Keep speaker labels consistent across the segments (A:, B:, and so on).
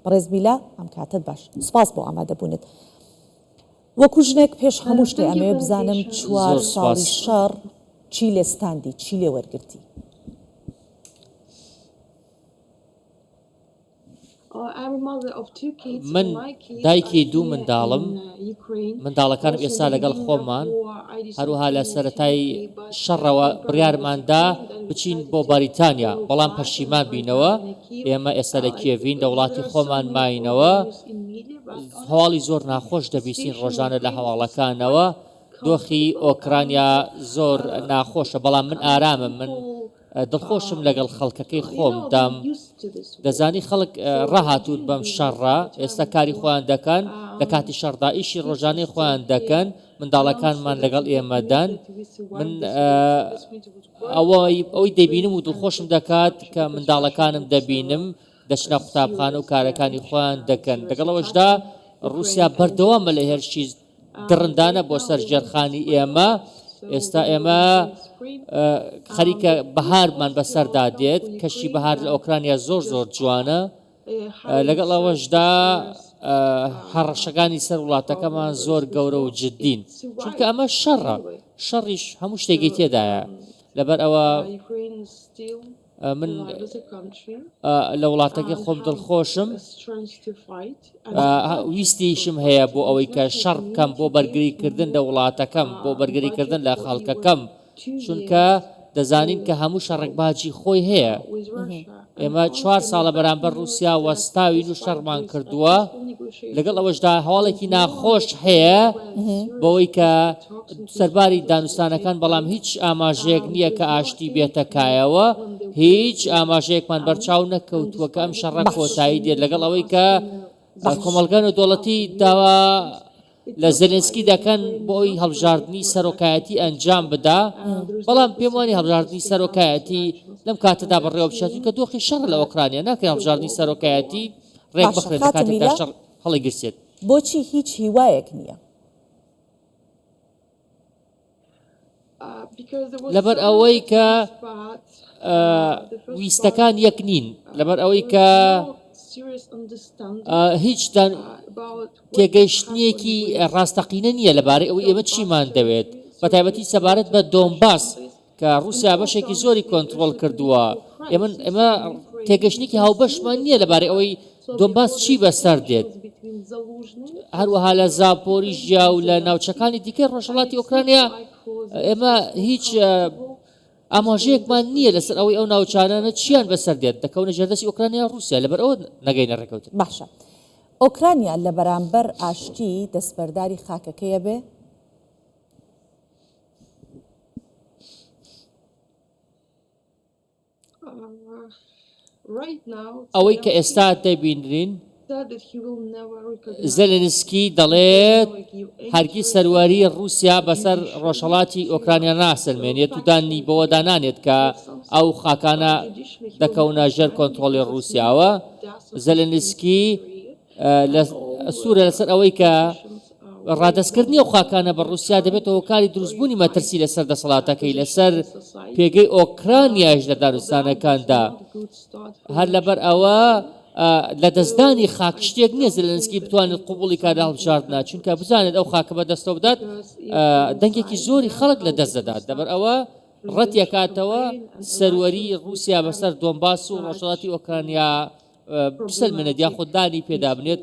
A: بەڕێز بیلا ئەم کاتت باش سپاس بۆ ئامادەبوونت وەکو ژنێک پێش هەموو شتێ ئەمەوێ بزانم 4 ساڵی شەڕ چی لێستاندی چی لێ وەرگرتی
B: من دایکی دوو منداڵم منداڵەکانم ئێستا لەگەڵ خۆمان هەروها لە سەرەتای شەڕەوە بڕیارماندا بچین بۆ بەریتانیا بەڵام پەشیمان بینەوە ئێمە ئێستا لە کێڤین لە وڵاتی خۆمان ماینەوە هەواڵی زۆر ناخۆش دەبیستین ڕۆژانە لە هەواڵەکانەوە دۆخی ئۆکرانیا زۆر ناخۆشە بەڵام من ئارامم من دڵخۆشم لەگەڵ خەڵکەکەی خۆم دام دەزانی خەڵک ڕاهاتوت بەم شەڕە ئێستا کاری خۆیان دەکەن لە کاتی شەڕدا ئیشی ڕۆژانەی خۆیان دەکەن منداڵەکانمان لەگەڵ ئێمەدان من ئەوەی دەبینم و دڵخۆشم دەکات کە منداڵەکانم دەبینم دەچنە قوتابخانە و کارەکانی خۆیان دەکەن لەگەڵەوەشدا رووسیا بەردەوامە لە هێرشی درڕندانە بۆ سەر ژێرخانی ئێمە ئێستا ئێمە خەریکە بەهارمان بەسەردا دێت کەشی بەهار لە ئۆکرانیا زۆر زۆر جوانە لەگەڵ ئەوەشدا هەڕەشەکانی سەر وڵاتەکەمان زۆر گەورە و جددین چونکە ئەمە شەڕە شەڕیش هەموو شتێکی تێدایە لەبەر ئەوە من لە وڵاتەکەی خۆم دڵخۆشم ویستیشم هەیە بۆ ئەوەی کە شەڕ بکەم بۆ بەرگریکردن لە وڵاتەکەم بۆ بەرگریکردن لە خەڵکەکەم چونکە دەزانین کە هەموو شەڕێک باجی خۆی هەیە ئێمە 4 ساڵە بەرامبەر رووسیا وەستاوین و شەڕمان کردووە لەگەڵ ئەوەشدا هەواڵێکی ناخۆش هەیە بەوەی کە سەرباری دانوستانەکان بەڵام هیچ ئاماژەیەک نییە کە ئاشتی بێتەکایەوە هیچ ئاماژەیەکمان بەرچاو نەکەوتووە کە ئەم شەڕە کۆتایی دێت لەگەڵ ئەوەی کە کۆمەلگان و دەوڵەتی داوا لە زەلێنسکی دەکەن بۆی هەڵبژاردننی سەرۆکایەتی ئەنجام بدا بەڵام پێم وانی هەڵبژاردننی سەرۆکایەتی لەم کاتەدا بەڕێوە بچێت چونکە دۆخی شەڕ لە ئۆکرانیا ناکرێت هەڵبژاردننی سەرۆکایەتی ڕێک بخرێت لە کاتێکدا شەڕ هەڵیگرسێت
A: بۆچی هیچ هیوایەک نییە
B: لەبەر ئەوەی کە ویستەکان یەک نین لەبەر ئەوەی کە هیچ تێگەیشتنیەکی ڕاستەقینە نییە لەبارەی ئەوەی ئێمە چیمان دەوێت بە تایبەتی سەبارەت بە دۆنباس کە رووسیا بەشێکی زۆری کۆنتترۆل کردووە ئێمە تێگەشتێکی هاوبەشمان نییە لەبارەی ئەوەی دۆنباس چی بەسەر دێت هەروەها لە زاپۆریژیا و لە ناوچەکانی دیکەی ڕۆژهەڵاتی ئۆکرانیا ئێمە هیچ ئاماژەیەکمان نییە لەسەر ئەوەی ئەو ناوچانانە چیان بەسەر دێت دەکەونە ژێردەستی ئۆکرانیا رووسیا لەبەر ئەوە نەگەینە ڕێکەوتن
A: باشە ئۆکرانیا لە بەرامبەر ئاشتی دەستبەرداری خاکەکەیە بێ
B: ئەوەی کە ئێستا دەبینرین زەلێنسکی دەڵێت هەرگیز سەرواری رووسیا بەسەر ڕۆژهەڵاتی ئۆکرانیا ناسلمێنێت و دانی بەوە دانانێت کە ئەو خاکانە دەکەونە ژێر کۆنتترۆلی رووسیاوە زەلێنسکی سوورە لەسەر ئەوەی کە ڕادەستکردنی ئەو خاکانە بە رووسیا دەبێتەوە کاری دروستبوونی مەترسی لەسەر دەسەڵاتەکەی لەسەر پێگەی ئۆکرانیاش لە دارستانەکاندا هەر لەبەر ئەوە لە دەستدانی خاک شتێک نییە زەلێنسکی بتوانێت قوبوڵی کاردا هەڵبژاردنا چونکە بزانێت ئەو خاکە بەدەستەوە بدات دەنگێکی زۆری خەڵک لە دەست دەدات لەبەر ئەوە ڕەتیەکاتەوە سەروەری رووسیا بەسەر دۆنباس و ڕۆژهەڵاتی ئۆکرانیا بسەلمێنێت یاخۆ دانی پێدا بنێت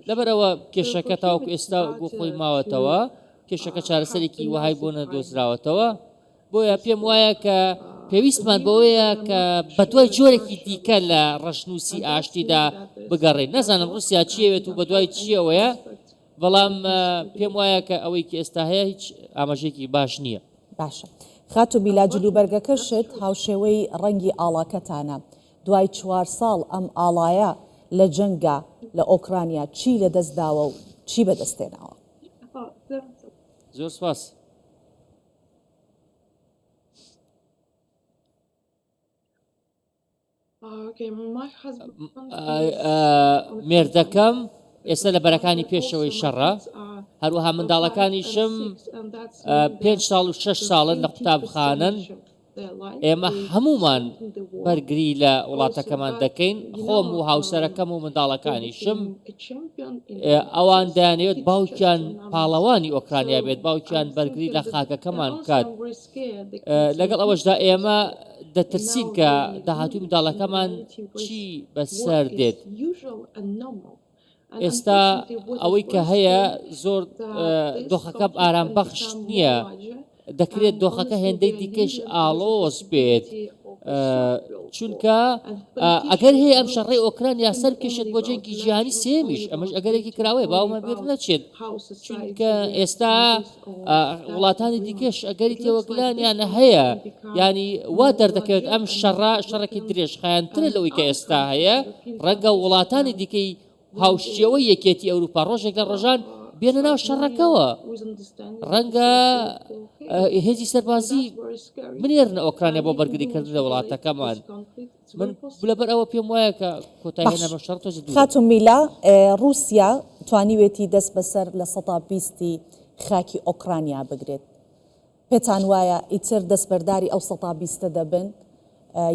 B: لەبەرەوە کێشەکە تاوەکو ئێستا بۆ خۆی ماوەتەوە کێشەکە چارەسەرێکی وهای بۆ نەدۆزراوەتەوە بۆیە پێم وایە کە پێویستمان بەوەیە کە بەدوای جۆرێکی دیکە لە ڕەشنووسی ئاشتیدا بگەڕێت نەزانم رووسیا چیەوێت و بەدوای چیەوەیە بەڵام پێم وایە کە ئەوەی کە ئێستا هەیە هیچ ئاماژێکی باش نییە
A: باشە خات و بیلا جلوبەرگەکەشت هاوشێوەی ڕەنگی ئاڵاکەتانە دوای 4 ساڵ ئەم ئاڵایە لە جەنگا لە ئۆکرانیا چی لە دەستداوە و چی بەدەستێناوە
B: زۆر سپاس مێردەکەم ئێستا لە بەرەکانی پێشەوەی شەڕە هەروەها منداڵەکانیشم 5 ساڵ و 6 ساڵن لە قوتابخانەن ئێمە هەمومان بەرگری لە وڵاتەکەمان دەکەین خۆم و هاوسەرەکەم و منداڵەکانیشم ئەوان دەیانەوێت باوکیان پاڵەوانی ئۆکرانیا بێت باوکیان بەرگری لە خاکەکەمان بکات لەگەڵ ئەوەشدا ئێمە دەترسین کە داهاتووی منداڵەکەمان چی بەسەر دێت ئێستا ئەوەی کە هەیە زۆر دۆخەکە ئارام بەخش نییە دەکرێت دۆخەکە هێندەی دیکەش ئاڵۆز بێت چونکە ئەگەر هەیە ئەم شەڕی ئۆکرانیا سەر کێشێت بۆ جەنگی جیهانی سێمیش ئەمەش ئەگەرێکی کراوەیە باومە بێت نەچێت چونکە ئێستا وڵاتانی دیکەش ئەگەری تێوەگلانیان هەیە ینی وا دەردەکەوێت ئەم شەڕێکی درێژ خایەنترە لەوەی کە ئێستا هەیە ڕەنگە وڵاتانی دیکەی هاوشێوەی یەکێتی ئەوروپا ڕۆژێک لە ڕۆژان بێنە ناو شەڕەکەوە ڕەنگە هێزی سەربازی بنێرنە ئۆکرانیا بۆ بەرگریکردن لە وڵاتەکەمان من لەبەر ئەوە پێم وایە کە کۆتاییێنە بە شەڕ تۆزی دوو
A: خاتون میلا رووسیا توانیوێتی دەست بەسەر لە 120 خاکی ئۆکرانیا بگرێت پێتان وایە ئیتر دەستبەرداری ئەو 120 دەبن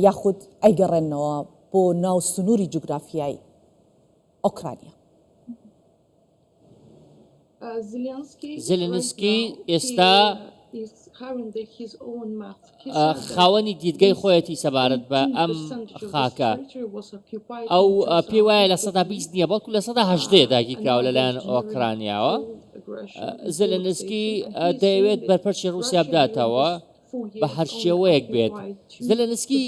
A: یاخود ئەیگەڕێنەوە بۆ ناو سنووری جوگرافیایی ئۆکرانیا
B: زلنسکی ئێستا خاوەنی دیدگەی خۆیەتی سەبارەت بە ئەم خاکە ئەو پێی وایە لە 120 نییە بەڵکو لە 180 داگی کراوە لەلایەن ئۆکرانیاوە زلنسکی دەیەوێت بەرپەرچی رووسیا بداتەوە بە هەر شێوەیەک بێت زلنسکی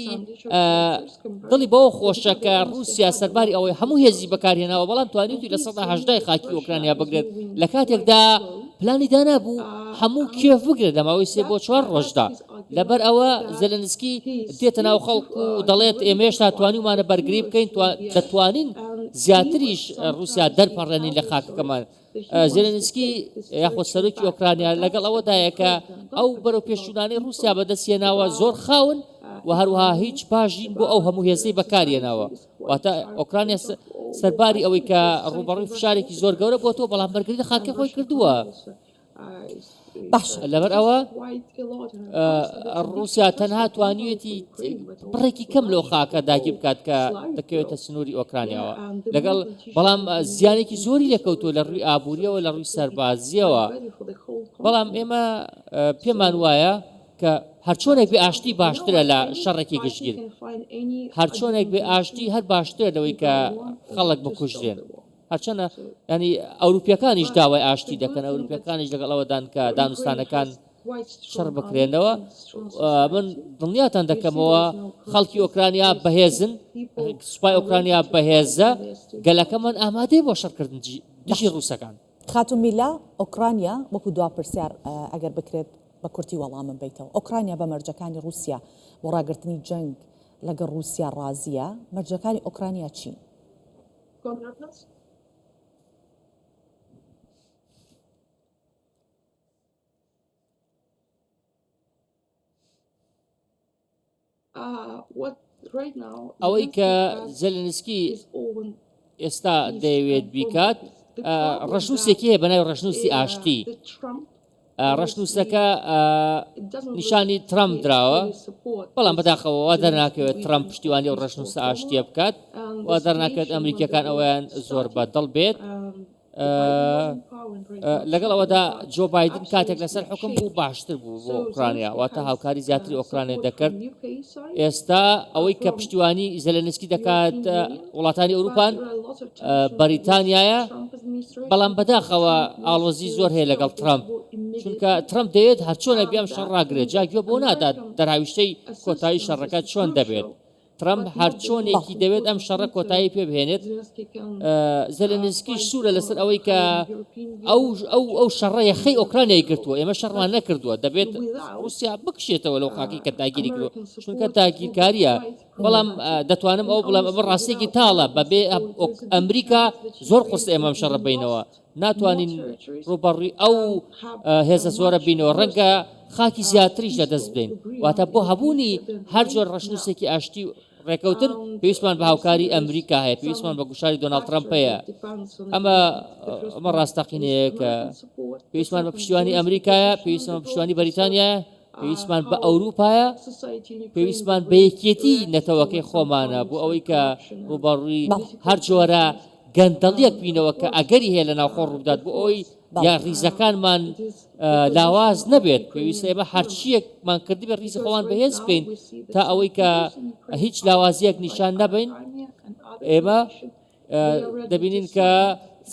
B: دڵی بەوە خۆشە کە رووسیا سەرباری ئەوەی هەموو هێزی بەکارهێناوە بەڵام توانیوتی لە 180 خاکی ئۆکرانیا بگرێت لە کاتێکدا پلانی دانابوو هەموو کێف بگرێت لەماوەی 3 بۆ 4 ڕۆژدا لەبەر ئەوە زلنسکی دێتە ناو خەڵک و دەڵێت ئێمە هێشتا توانیمانە بەرگری بکەین دەتوانین زیاتریش رووسیا دەرپەڕێنین لە خاکەکەمان زلنسکی یاخۆ سەرۆکی ئۆکرانیا لەگەڵ ئەوەدایە کە ئەو بەرەو پێشچوونانەی رووسیا بەدەستهێناوە زۆر خاون و هەروەها هیچ پاژین بۆ ئەو هەموو هێزەی بەکارهێناوە واتە ئۆکرانیا سەرباری ئەوەی کە ڕوبەڕووی فشارێکی زۆر گەورە بۆتەوە بەڵام بەرگری لە خاکی خۆی کردووە
A: باش
B: لەبەر ئەوە رووسیا تەنها توانیوێتی بڕێکی کەم لەو خاکە داگیر بکات کە دەکەوێتە سنووری ئۆکرانیاوە لەگەڵ بەڵام زیانێکی زۆری لەکەوتووە لە ڕووی ئابوووریەوە لە ڕووی سەربازیەوە بەڵام ئێمە پێمان وایە کە هەرچۆنێک بێ ئاشتی باشترە لە شەڕێکی گشتگیر هەرچۆنێک بێ ئاشتی هەر باشترە لەوەی کە خەڵک بکوژرێن هەرچەنە ینی ئەوروپیەکانیش داوای ئاشتی دەکەن ئەوروپیەکانیش لەگەڵەوەدان کە دانوستانەکان شەڕ بکرێنەوە من دڵنیاتان دەکەمەوە خەڵکی ئۆکرانیا بەهێزن سوپای ئۆکرانیا بەهێزە گەلەکەمان ئامادەی بۆ شەڕکردن دژی ڕووسەکان
A: خاتون میلا ئۆکرانیا وەکو دوا پرسیار ئەگەر بکرێت بە کورتی وەڵامم بیتەوە ئۆکرانیا بە مەرجەکانی رووسیا بۆ ڕاگررتنی جەنگ لەگەڵ رووسیا ڕازیە مەرجەکانی ئۆکرانیا چین
B: ئەوەی کە زلنسکی ئێستا دەیەوێت بیکات ڕەشنووسێکی هەیە بەناوی ڕەشنووسی ئاشتی ڕەشنووسەکە نیشانی ترامپ دراوە بەڵام بەداخەوە وا دەرناکەوێت ترامپ پشتیوانی ئەو ڕەشنووسە ئاشتیە بکات وا دەرناکەوێت ئەمریکیەکان ئەویان زۆر بەدڵ بێت لەگەڵ ئەوەدا جۆ بایدن کاتێک لەسەر حکم بوو باشتر بوو بۆ ئۆکرانیا واتە هاوکاری زیاتری ئۆکرانیا دەکرد ئێستا ئەوەی کە پشتیوانی زلنسکی دەکات وڵاتانی ئەوروپان بەریتانیایە بەڵام بەداخەوە ئاڵۆزی زۆر هەیە لەگەڵ ترامپ چونکە ترامپ دەوێت هەرچۆنە بیام شەڕ ڕاگرێت جاگوێ بۆ نادات دەرهاویشتەی کۆتایی شەڕەکە چۆن دەبێت ترامپ هەرچۆنێکی دەوێت ئەم شەڕە کۆتایی پێ بهێنێت زلنسکیش سوورە لەسەر ئەوەی کە ئەو شەڕە یەخەی ئۆکرانیای گرتووە ئێمە شەڕمان نەکردووە دەبێت رووسیا بکشێتەوە لەو خاکی کە داگیری کردووە چونکە داگیرکاریە بەڵام دەتوانم ئەو بڵام ئەمە ڕاستێکی تاڵە بەبێ ئەمریکا زۆر قورس ئێمەم شەڕە بینەوە ناتوانین ڕوبەڕووی ئەو هێزە زۆرە بینەوە ڕەنگە خاکی زیاتریش لەدەست بدەین واتە بۆ هەبوونی هەر جۆر ڕەشنووسێکی ئاشتی ڕێکەوتن پێویستمان بە هاوکاری ئەمریکا هەیە پێویستمان بە گوشاری دۆناڵد ترامپ هەیە ئەمە ڕاستەقینەیە کە پێویستمان بە پشتیوانی ئەمریکایە پێویستمان بە پشتیوانی بەریتانیایە پێویستمان بە ئەوروپایە، پێویستمان بە یەکێتی نەتەوەکەی خۆمانە بۆ ئەوەی کە ڕوبەڕووی هەر جۆرە گەندەڵیەک بینەوە کە ئەگەری هەیە لە ناوخۆ ڕوودات بۆ ئەوەی یا ڕیزەکانمان لاواز نەبێت. پێویستە ئێمە هەرچیەکمان کردی بە ڕیزی خۆمان بەهێز بکەین تا ئەوەی کە هیچ لاوازیەک نیشان نەبین. ئێمە دەبینین کە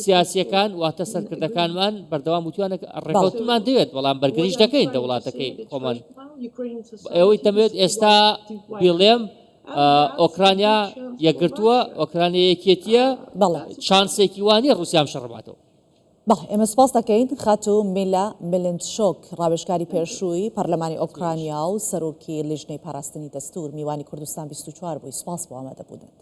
B: سیاسیەکان واتە سەرکردەکانمان بەردەوام وتوانە ڕێکەوتنمان دەوێت، بەڵام بەرگریش دەکەین دەوڵاتەکەی خۆمان. ئەوەی دەمەوێت ئێستا بڵێم ئۆکرانیا یەکگرتووە، ئۆکرانیا یەکێتیە، چانسێکی وانە ڕووسیام شەڕباتەوە.
A: بەڵێ ئێمە سپاس دەکەین خاتو میلا ملنتشۆک ڕاوێژکاری پێشووی پەرلەمانی ئۆکرانیا و سەرۆکی لیژنەی پاراستنی دەستور میوانی کوردستان 24 بووی. سپاس بۆ ئامادەبوونت.